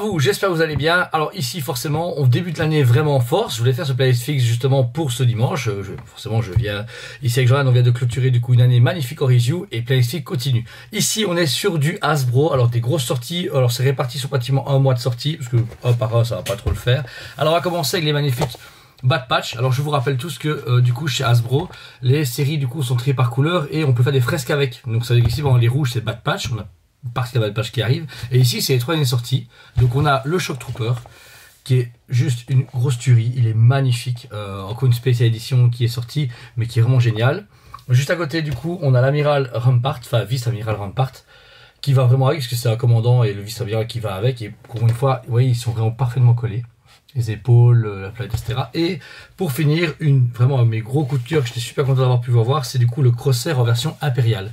vous, j'espère que vous allez bien. Alors ici forcément on débute l'année vraiment en force. Je voulais faire ce playlist fixe justement pour ce dimanche. Forcément je viens ici avec Johan, on vient de clôturer du coup une année magnifique en review et playlist fixe continue. Ici on est sur du Hasbro, alors des grosses sorties, alors c'est réparti sur pratiquement un mois de sortie, parce que un par un ça va pas trop le faire. Alors on va commencer avec les magnifiques Bad Patch. Alors je vous rappelle tous que du coup chez Hasbro, les séries du coup sont triées par couleur et on peut faire des fresques avec. Donc ça veut dire ici bon, les rouges c'est Bad Patch, on a parce qu'il y a Bad Patch qui arrive. Et ici c'est les trois dernières sorties. Donc on a le Shock Trooper qui est juste une grosse tuerie, il est magnifique. Encore une spéciale édition qui est sortie mais qui est vraiment géniale. Juste à côté du coup on a l'amiral Rampart, enfin vice-amiral Rampart, qui va vraiment avec parce que c'est un commandant et le vice-amiral qui va avec. Et pour une fois, vous voyez, ils sont vraiment parfaitement collés. Les épaules, la plaque, etc. Et pour finir, vraiment un de mes gros coups de cœur que j'étais super content d'avoir pu voir, c'est du coup le Crosshair en version impériale.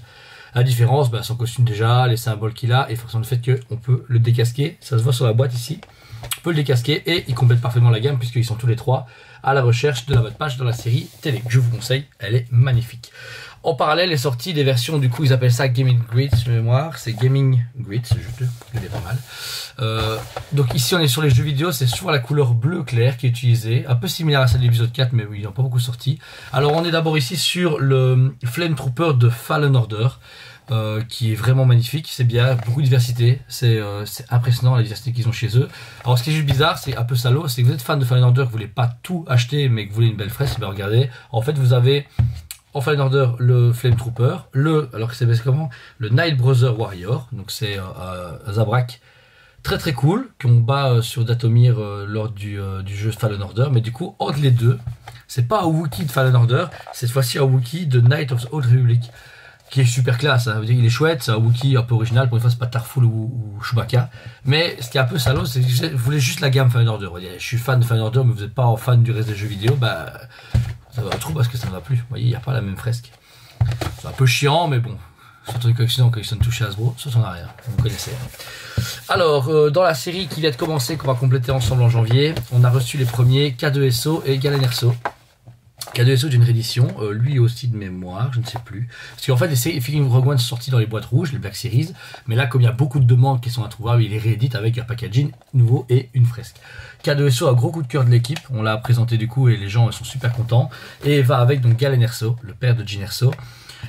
La différence, son costume déjà, les symboles qu'il a, et forcément le fait qu'on peut le décasquer, ça se voit sur la boîte ici, on peut le décasquer et il complète parfaitement la gamme puisqu'ils sont tous les trois à la recherche de la Bad Patch dans la série télé. Je vous conseille, elle est magnifique. En parallèle est sorti des versions, du coup ils appellent ça Gaming Grid, de mémoire, c'est Gaming Grid, c'est juste, il est pas mal. Donc ici on est sur les jeux vidéo, c'est sur la couleur bleu clair qui est utilisée, un peu similaire à celle de l'épisode 4, mais oui, ils n'ont pas beaucoup sorti. Alors on est d'abord ici sur le Flame Trooper de Fallen Order, qui est vraiment magnifique, c'est bien, beaucoup de diversité, c'est impressionnant la diversité qu'ils ont chez eux. Alors ce qui est juste bizarre, c'est un peu salaud, c'est que vous êtes fan de Fallen Order, que vous voulez pas tout acheter, mais que vous voulez une belle fresque, ben regardez, en fait vous avez en Fallen Order le Flame Trooper, alors que c'est comment, le Night Brother Warrior, donc c'est un Zabrak très très cool qu'on bat sur Dathomir lors du jeu Fallen Order, mais du coup entre les deux, c'est pas un Wookiee de Fallen Order, cette fois-ci un Wookiee de Knight of the Old Republic, qui est super classe, hein. Il est chouette, c'est un Wookiee un peu original, pour une fois c'est pas Tarful ou Chewbacca, mais ce qui est un peu salaud, c'est que vous voulez juste la gamme Fallen Order. Je suis fan de Fallen Order, mais vous n'êtes pas fan du reste des jeux vidéo, ça va trop parce que ça ne va plus. Vous voyez, il n'y a pas la même fresque. C'est un peu chiant, mais bon. Surtout les collectionneurs, on collectionne tout chez Hasbro, ça s'en a rien. Vous connaissez. Alors, dans la série qui vient de commencer, qu'on va compléter ensemble en janvier, on a reçu les premiers K2SO et Galen Erso. K2SO d'une réédition, lui aussi de mémoire, je ne sais plus. Parce qu'en fait, les Figurines Rogue One sont sortis dans les boîtes rouges, les Black Series. Mais là, comme il y a beaucoup de demandes qui sont introuvables, il les réédite avec un packaging nouveau et une fresque. K2SO a gros coup de cœur de l'équipe, on l'a présenté du coup et les gens sont super contents. Et va avec donc Galen Erso, le père de Jyn Erso.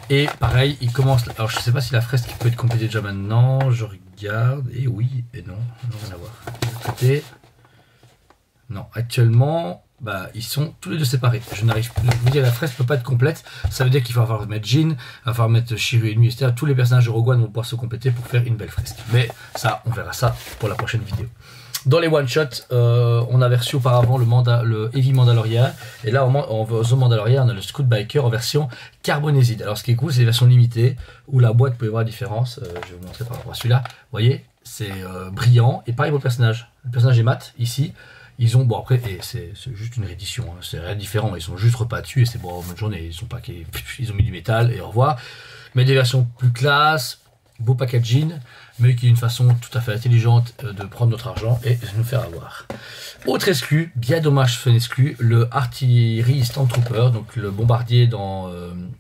Et pareil, il commence. Alors je sais pas si la fresque peut être complétée déjà maintenant, je regarde. Et oui, et non, rien à voir. De côté. Non, actuellement. Ils sont tous les deux séparés. Je n'arrive plus. Je vous dis, la fresque peut pas être complète. Ça veut dire qu'il va falloir mettre Jyn, il va falloir mettre Shiru et Nui, etc. Tous les personnages de Rogue One vont pouvoir se compléter pour faire une belle fresque. Mais ça, on verra ça pour la prochaine vidéo. Dans les one-shots, on avait reçu auparavant le Heavy Mandalorian. Et là, en The Mandalorian, on a le Scout Biker en version Carbonéside. Alors, ce qui est cool, c'est les versions limitées où la boîte, vous pouvez voir la différence. Je vais vous montrer par rapport à celui-là. Vous voyez, c'est brillant. Et pareil pour le personnage. Le personnage est mat ici. Ils ont, bon après, c'est juste une réédition, hein, c'est rien de différent, ils sont juste rebattus et c'est bon, en bonne journée, ils ont mis du métal et au revoir. Mais des versions plus classe, beau packaging, mais qui est une façon tout à fait intelligente de prendre notre argent et de nous faire avoir. Autre exclu, bien dommage fun exclu, le Artillery Stormtrooper, donc le bombardier dans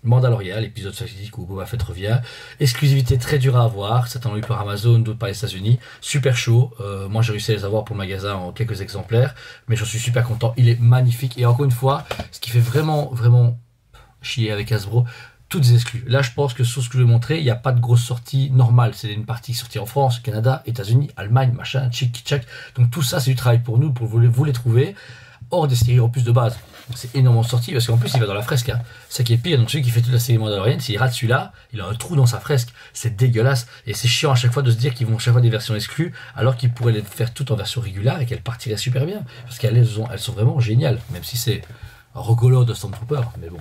Mandalorian, l'épisode fatidique où Boba Fett revient. Exclusivité très dure à avoir, certains l'ont eu par Amazon, d'autres par les États-Unis. Super chaud, moi j'ai réussi à les avoir pour le magasin en quelques exemplaires, mais j'en suis super content, il est magnifique. Et encore une fois, ce qui fait vraiment chier avec Hasbro, toutes exclues. Là, je pense que sur ce que je vais montrer, il n'y a pas de grosse sortie normale. C'est une partie sortie en France, Canada, États-Unis, Allemagne, machin, tchic. Donc tout ça, c'est du travail pour nous, pour vous les trouver, hors des séries en plus de base. C'est énormément sorti, parce qu'en plus, il va dans la fresque. Hein. C'est ça qui est pire. Donc celui qui fait toute la série Mandalorian, s'il rate celui-là, il a un trou dans sa fresque. C'est dégueulasse. Et c'est chiant à chaque fois de se dire qu'ils vont chaque fois des versions exclues, alors qu'ils pourraient les faire toutes en version régulière et qu'elles partiraient super bien. Parce qu'elles sont vraiment géniales, même si c'est un regoleur de Stormtrooper. Mais bon.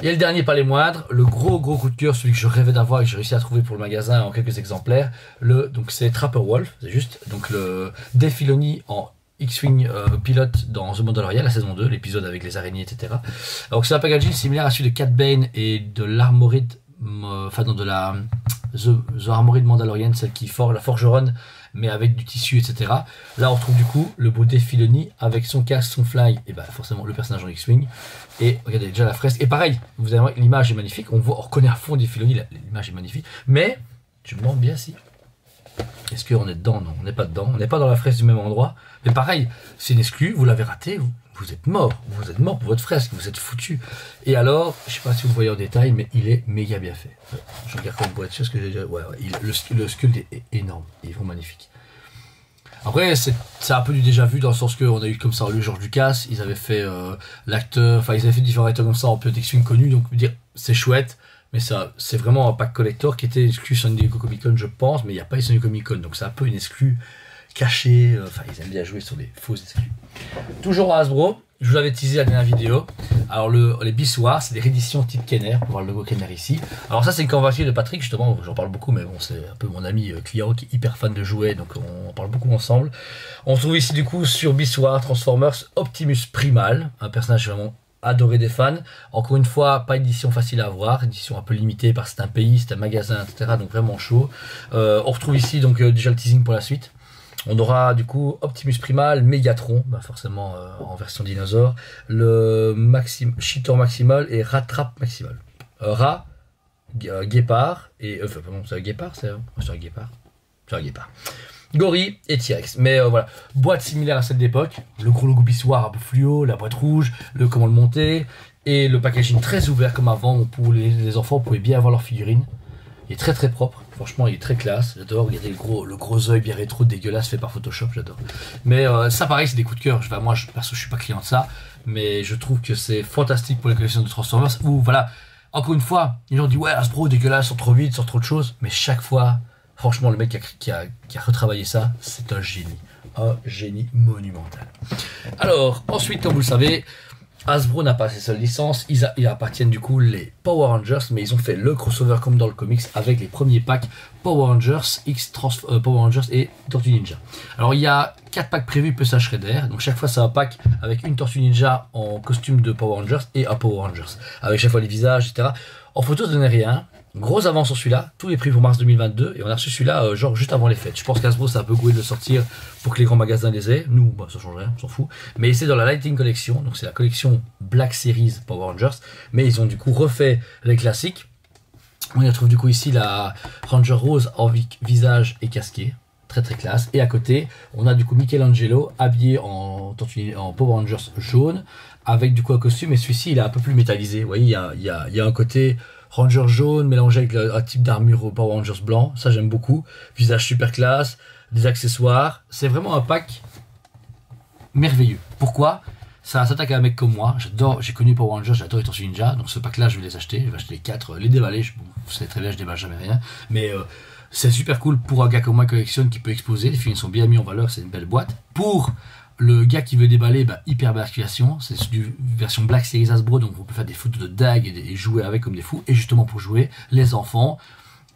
Et le dernier, pas les moindres, le gros coup de cœur, celui que je rêvais d'avoir et que j'ai réussi à trouver pour le magasin en quelques exemplaires, donc c'est Trapper Wolf, c'est juste, donc le Dave Filoni en X-Wing pilote dans The Mandalorian, la saison 2, l'épisode avec les araignées, etc. Alors c'est un packaging similaire à celui de Cat Bane et de l'Armored, The Armored Mandalorian, celle qui la forgeronne, mais avec du tissu, etc. Là, on retrouve du coup le beau Dave Filoni avec son casque, son fly, et forcément le personnage en X-Wing. Et regardez déjà la fresque. Et pareil, vous allez voir, l'image est magnifique. On reconnaît à fond Dave Filoni, l'image est magnifique. Mais je me demande bien si Est-ce qu'on est dedans? Non, on n'est pas dedans. On n'est pas dans la fresque du même endroit. Mais pareil, c'est une exclue, vous l'avez raté, vous êtes mort. Vous êtes mort pour votre fresque, vous êtes foutu. Et alors, je sais pas si vous voyez en détail, mais il est méga bien fait. Je regarde comme pour être sûr ce que j'ai dit. Ouais, le sculpte est énorme. Il est vraiment magnifique. Après, c'est un peu du déjà vu dans le sens qu'on a eu comme ça le George Lucas, ils avaient fait l'acteur, enfin ils avaient fait différents acteurs comme ça en Peut-être connus, donc dire c'est chouette, mais ça c'est vraiment un pack collector qui était exclu San Diego Comic Con je pense, mais il n'y a pas eu San Diego Comic Con, donc c'est un peu une exclue cachée, enfin ils aiment bien jouer sur les fausses exclus. Toujours à Hasbro, je vous l'avais teasé la dernière vidéo, alors les bissoirs, c'est des rééditions type Kenner, on voit le logo Kenner ici. Alors ça c'est une convoitise de Patrick, justement, j'en parle beaucoup, mais bon c'est un peu mon ami client qui est hyper fan de jouets, donc on parle beaucoup ensemble. On trouve ici du coup sur bissoir Transformers Optimus Primal, un personnage vraiment adoré des fans. Encore une fois, pas édition facile à avoir, édition un peu limitée par certains pays, certains magasins, etc. Donc vraiment chaud. On retrouve ici donc déjà le teasing pour la suite. On aura du coup Optimus Primal, Megatron, bah forcément en version dinosaure, le Cheetor Maximal et Rattrap Maximal. Rat, Guépard, et enfin pardon, c'est un Guépard, c'est un Guépard. C'est un Guépard. Gorille et T-Rex. Mais voilà, boîte similaire à celle d'époque, le gros logo bissoir un peu fluo, la boîte rouge, le comment le monter, et le packaging très ouvert comme avant, où pour les enfants pouvaient bien avoir leur figurine. Il est très très propre, franchement il est très classe, j'adore, regardez le gros œil bien rétro dégueulasse fait par Photoshop, j'adore. Mais ça pareil c'est des coups de cœur, moi perso je suis pas client de ça, mais je trouve que c'est fantastique pour les collections de Transformers, où voilà, encore une fois, les gens disent ouais Hasbro dégueulasse, sort trop vite, sort trop de choses, mais chaque fois, franchement le mec qui a retravaillé ça, c'est un génie monumental. Alors ensuite comme vous le savez, Hasbro n'a pas ses seules licences, ils appartiennent du coup les Power Rangers, mais ils ont fait le crossover comme dans le comics avec les premiers packs Power Rangers, Power Rangers et Tortue Ninja. Alors il y a 4 packs prévus plus un Shredder, donc chaque fois c'est un pack avec une Tortue Ninja en costume de Power Rangers et un Power Rangers, avec chaque fois les visages, etc. En photo, ça donnait rien. Grosse avance sur celui-là, tous les prix pour mars 2022, et on a reçu celui-là genre juste avant les fêtes. Je pense qu'Hasbro c'est un peu goûté de le sortir pour que les grands magasins les aient. Nous, bah, ça change rien, on s'en fout. Mais c'est dans la Lightning Collection, donc c'est la collection Black Series Power Rangers, mais ils ont du coup refait les classiques. On y retrouve du coup ici la Ranger Rose en visage et casqué, très très classe. Et à côté, on a du coup Michelangelo habillé en Power Rangers jaune, avec du coup un costume, et celui-ci il est un peu plus métallisé. Vous voyez, il y a un côté Ranger jaune mélangé avec un type d'armure Power Rangers blanc, ça j'aime beaucoup. Visage super classe, des accessoires, c'est vraiment un pack merveilleux. Pourquoi? Ça s'attaque à un mec comme moi, j'adore, j'ai connu Power Rangers, j'adore les Tortues Ninja, donc ce pack là je vais les acheter, je vais acheter les 4, les déballer, vous savez très bien je déballe jamais rien, mais c'est super cool pour un gars comme moi qui collectionne, qui peut exposer, les figurines sont bien mis en valeur, c'est une belle boîte. Pour le gars qui veut déballer, bah, hyper belle articulation, c'est une version Black Series Hasbro, donc on peut faire des photos de dagues et jouer avec comme des fous, et justement pour jouer, les enfants,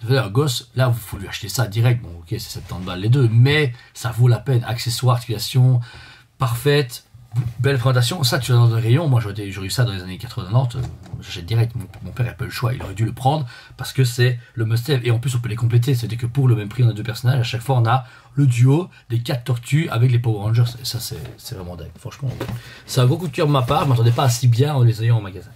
un gosse, là, il faut lui acheter ça direct, bon ok c'est 70 balles les deux, mais ça vaut la peine, accessoires, articulation, parfaite, belle présentation, ça tu as dans le rayon, moi j'aurais eu ça dans les années 80-90, j'achète direct, mon père n'a pas eu le choix, il aurait dû le prendre, parce que c'est le must-have, et en plus on peut les compléter, c'est-à-dire que pour le même prix on a 2 personnages, à chaque fois on a le duo des 4 tortues avec les Power Rangers, et ça c'est vraiment dingue, franchement, c'est un gros coup de cœur de ma part, je m'attendais pas à si bien en les ayant en magasin.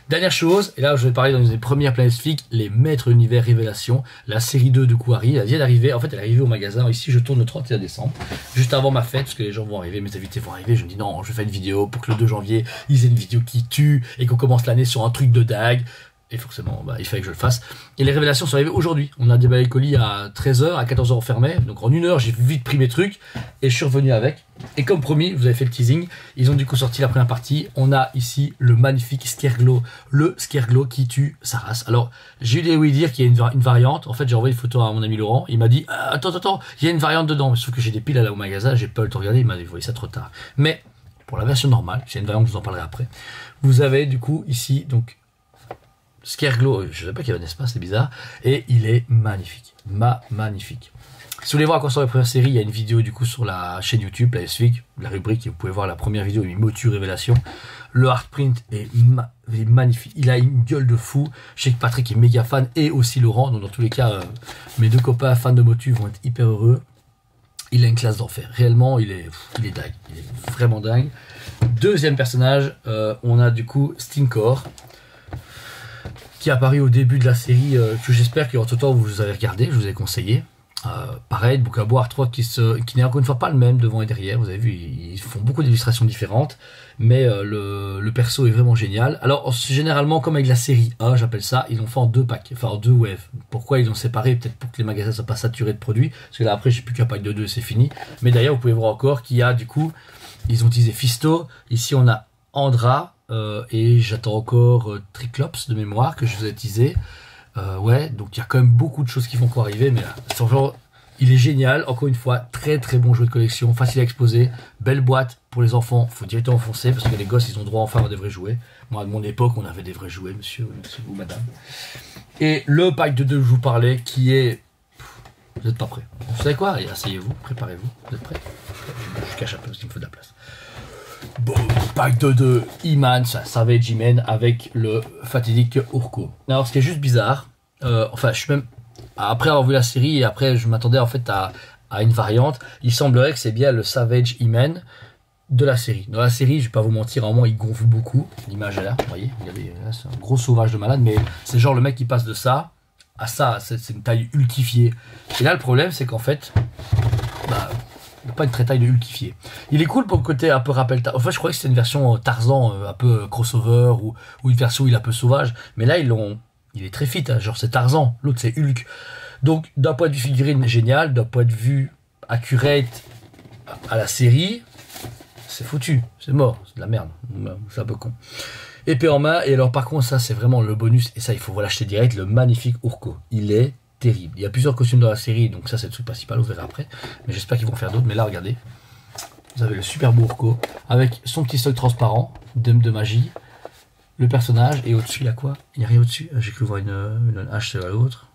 Dernière chose, et là je vais parler dans une des premières Planet Flic, les Maîtres Univers Révélation, la série 2 de coup arrive, elle vient d'arriver, en fait elle est arrivée au magasin, ici je tourne le 31 décembre, juste avant ma fête, parce que les gens vont arriver, mes invités vont arriver, je me dis non, je fais une vidéo pour que le 2 janvier, ils aient une vidéo qui tue, et qu'on commence l'année sur un truc de dingue, et forcément, bah, il fallait que je le fasse. Et les révélations sont arrivées aujourd'hui. On a déballé le colis à 13h, à 14h on fermait. Donc en 1 heure, j'ai vite pris mes trucs et je suis revenu avec. Et comme promis, vous avez fait le teasing, ils ont du coup sorti la première partie. On a ici le magnifique Scareglow, le Scareglow qui tue sa race. Alors, j'ai eu des oui dire qu'il y a une variante. En fait, j'ai envoyé une photo à mon ami Laurent. Il m'a dit attends, il y a une variante dedans. Sauf que j'ai des piles là au magasin, j'ai pas le temps de regarder. Il m'a dit, vous voyez ça trop tard. Mais pour la version normale, j'ai une variante, je vous en parlerai après. Vous avez du coup ici, donc, Scareglow, je ne sais pas qu'il y a un espace, c'est bizarre, et il est magnifique, magnifique. Si vous voulez voir à quoi sort la première série, il y a une vidéo du coup sur la chaîne YouTube, la SFIG, la rubrique, et vous pouvez voir la première vidéo, une Motu Révélation. Le hardprint est magnifique, il a une gueule de fou. Je sais que Patrick est méga fan, et aussi Laurent, donc dans tous les cas, mes 2 copains fans de Motu vont être hyper heureux. Il a une classe d'enfer, réellement il est dingue, il est vraiment dingue. Deuxième personnage, on a du coup Stinkor, qui est apparu au début de la série, que j'espère qu'entre temps vous avez regardé, je vous ai conseillé. Pareil, Bookabo Art 3 qui n'est encore une fois pas le même devant et derrière. Vous avez vu, ils font beaucoup d'illustrations différentes, mais le perso est vraiment génial. Alors généralement, comme avec la série A, j'appelle ça, ils l'ont fait en 2 packs, enfin en 2 waves. Pourquoi ils ont séparé? Peut-être pour que les magasins soient pas saturés de produits, parce que là après j'ai plus qu'un pack de 2, c'est fini. Mais d'ailleurs, vous pouvez voir encore qu'il y a du coup, ils ont utilisé Fisto. Ici on a Andra et j'attends encore Triclops de mémoire que je vous ai teasé. Ouais, donc il y a quand même beaucoup de choses qui vont encore arriver, mais là, genre, il est génial. Encore une fois, très très bon jeu de collection, facile à exposer, belle boîte pour les enfants. Faut directement enfoncer parce que les gosses ils ont droit enfin à des vrais jouets. Moi, à mon époque, on avait des vrais jouets, monsieur ou madame. Et le pack de 2 que je vous parlais, qui est, vous n'êtes pas prêts. Vous savez quoi? Allez, asseyez-vous, préparez-vous. Vous êtes prêts? Je cache un peu parce qu'il me faut de la place. Bon, pack de 2, He-Man, Savage He-Man avec le fatidique Urko. Alors, ce qui est juste bizarre, enfin, je suis même, après avoir vu la série et après, je m'attendais en fait à une variante. Il semblerait que c'est bien le Savage He-Man de la série. Dans la série, je vais pas vous mentir, à un moment, il gonfle beaucoup. L'image est là, vous voyez, regardez, là, c'est un gros sauvage de malade, mais c'est genre le mec qui passe de ça à ça, c'est une taille ultifiée. Et là, le problème, c'est qu'en fait, bah, pas une très taille de hulkifié. Il est cool pour le côté un peu rappel. En fait, je croyais que c'était une version Tarzan un peu crossover ou une version où il est un peu sauvage. Mais là, il est très fit. Hein, genre, c'est Tarzan. L'autre, c'est Hulk. Donc, d'un point de vue figurine, génial. D'un point de vue accurate à la série, c'est foutu. C'est mort. C'est de la merde. C'est un peu con. Épée en main. Et alors, par contre, ça, c'est vraiment le bonus. Et ça, il faut l'acheter direct. Le magnifique Urko. Il est terrible. Il y a plusieurs costumes dans la série, donc ça c'est le truc principal, vous verrez après. Mais j'espère qu'ils vont faire d'autres. Mais là, regardez, vous avez le super beau Urko avec son petit stock transparent de magie, le personnage, et au-dessus il y a quoi? Il n'y a rien au-dessus. J'ai cru voir une hache à l'autre.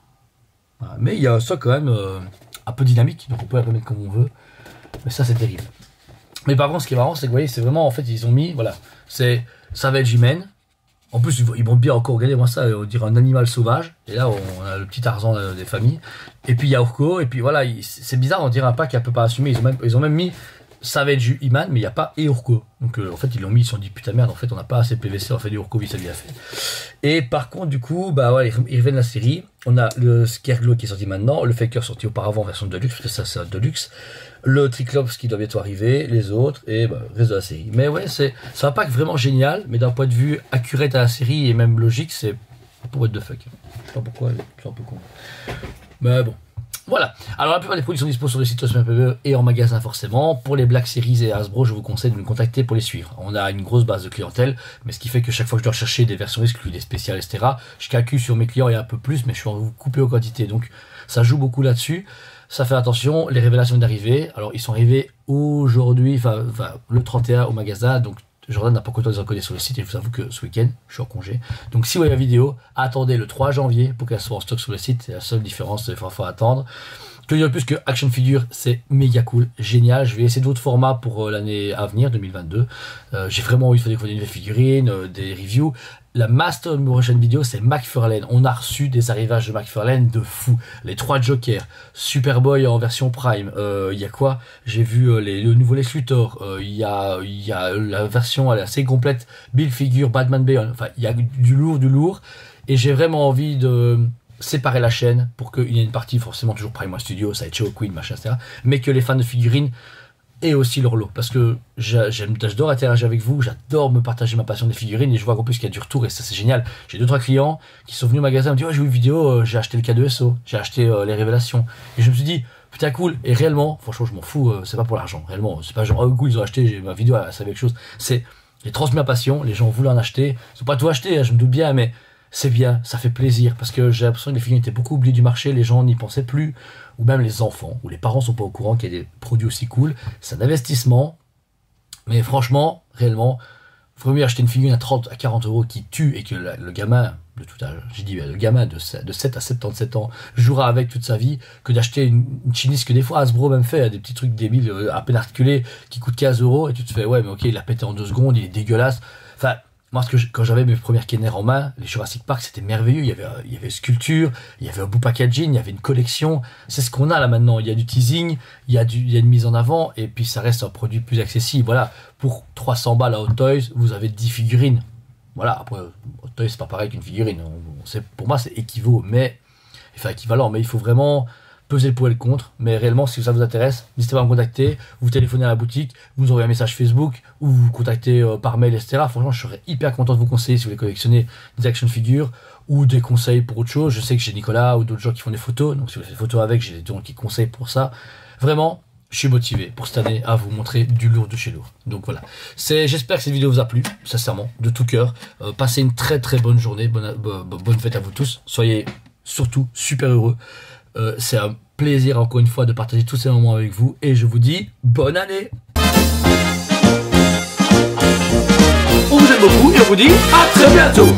Voilà. Mais il y a un stock quand même un peu dynamique, donc on peut la remettre comme on veut. Mais ça c'est terrible. Mais par contre, ce qui est marrant, c'est que vous voyez, c'est vraiment en fait ils ont mis, voilà, c'est Savage He-Man. En plus, ils montent bien encore, regardez-moi ça, on dirait un animal sauvage. Et là, on a le petit Tarzan des familles. Et puis, il y a Urko. Et puis voilà, c'est bizarre, on dirait un pack qui ne peut pas assumer. Ils ont même mis Savage He-Man, mais il n'y a pas et Urko. Donc, en fait, ils l'ont mis, ils se sont dit, putain merde, en fait, on n'a pas assez de PVC, on fait du Urko, oui, ça lui a fait. Et par contre, du coup, bah ouais, ils reviennent la série. On a le Scareglow qui est sorti maintenant, le Faker sorti auparavant en version Deluxe, parce que ça, c'est un Deluxe. Le Triclops qui doit bientôt arriver, les autres, et bah, le reste de la série. Mais ouais, c'est un pack vraiment génial, mais d'un point de vue accurate à la série et même logique, c'est un peu what the fuck. Je sais pas pourquoi, c'est un peu con. Mais bon. Voilà. Alors la plupart des produits sont disponibles sur le site OSMPE et en magasin forcément. Pour les Black Series et Hasbro, je vous conseille de nous contacter pour les suivre. On a une grosse base de clientèle, mais ce qui fait que chaque fois que je dois chercher des versions exclues, des spéciales, etc., je calcule sur mes clients et un peu plus, mais je suis en coupé aux quantités. Donc ça joue beaucoup là-dessus. Ça fait attention, les révélations d'arrivée. Alors ils sont arrivés aujourd'hui, enfin le 31 au magasin, donc Jordan n'a pas encore les encoder sur le site et je vous avoue que ce week-end, je suis en congé. Donc si vous voyez la vidéo, attendez le 3 janvier pour qu'elle soit en stock sur le site. C'est la seule différence, il faut attendre. Que dire de plus que Action Figure, c'est méga cool, génial. Je vais essayer d'autres formats pour l'année à venir, 2022. J'ai vraiment envie de faire des nouvelles figurines, des reviews. La master de ma prochaine vidéo, c'est McFarlane. On a reçu des arrivages de McFarlane de fou. Les 3 Jokers, Superboy en version Prime. Il y a quoi? J'ai vu le nouveau Lex Luthor. Il y a la version elle est assez complète. Bill Figure, Batman Beyond. Enfin, il y a du lourd. Et j'ai vraiment envie de séparer la chaîne pour qu'il y ait une partie forcément toujours Prime Studio, Sideshow, Queen, machin, etc. Mais que les fans de figurines et aussi leur lot, parce que j'adore interagir avec vous, j'adore me partager ma passion des figurines et je vois qu'en plus qu'il y a du retour et ça c'est génial. J'ai 2-3 clients qui sont venus au magasin et me disent ouais, j'ai vu une vidéo, j'ai acheté le K2SO, j'ai acheté les révélations et je me suis dit putain cool. Et réellement, franchement je m'en fous, c'est pas pour l'argent, réellement c'est pas genre oh cool ils ont acheté, ma vidéo ça quelque chose, c'est j'ai transmis ma passion, les gens voulaient en acheter, ils ont pas tout acheté, hein, je me doute bien, mais c'est bien, ça fait plaisir, parce que j'ai l'impression que les figurines étaient beaucoup oubliées du marché, les gens n'y pensaient plus, ou même les enfants, ou les parents sont pas au courant qu'il y a des produits aussi cool. C'est un investissement, mais franchement, réellement, il faudrait mieux acheter une figurine à 30 à 40 euros qui tue et que le gamin de tout âge, j'ai dit le gamin de 7 à 77 ans jouera avec toute sa vie, que d'acheter une chinise que des fois Hasbro même fait, des petits trucs débiles à peine articulés qui coûtent 15 euros et tu te fais ouais mais ok il a pété en 2 secondes, il est dégueulasse. Enfin moi, quand j'avais mes premières Kenner en main, les Jurassic Park, c'était merveilleux. Il y avait sculpture, il y avait un beau packaging, il y avait une collection. C'est ce qu'on a là maintenant. Il y a du teasing, il y a une mise en avant, et puis ça reste un produit plus accessible. Voilà, pour 300 balles à Hot Toys, vous avez 10 figurines. Voilà, après, Hot Toys, c'est pas pareil qu'une figurine. Pour moi, c'est équivalent, mais il faut vraiment peser le pour et le contre. Mais réellement, si ça vous intéresse, n'hésitez pas à me contacter, vous téléphonez à la boutique, vous envoyez un message Facebook ou vous contactez par mail, etc. Franchement, je serais hyper content de vous conseiller si vous voulez collectionner des action figures ou des conseils pour autre chose. Je sais que j'ai Nicolas ou d'autres gens qui font des photos, donc si vous faites des photos avec, j'ai des gens qui conseillent pour ça. Vraiment, je suis motivé pour cette année à vous montrer du lourd de chez lourd. Donc voilà, j'espère que cette vidéo vous a plu, sincèrement, de tout cœur. Passez une très très bonne journée, bonne fête à vous tous. Soyez surtout super heureux. C'est un plaisir encore une fois de partager tous ces moments avec vous et je vous dis bonne année. On vous aime beaucoup et on vous dit à très bientôt.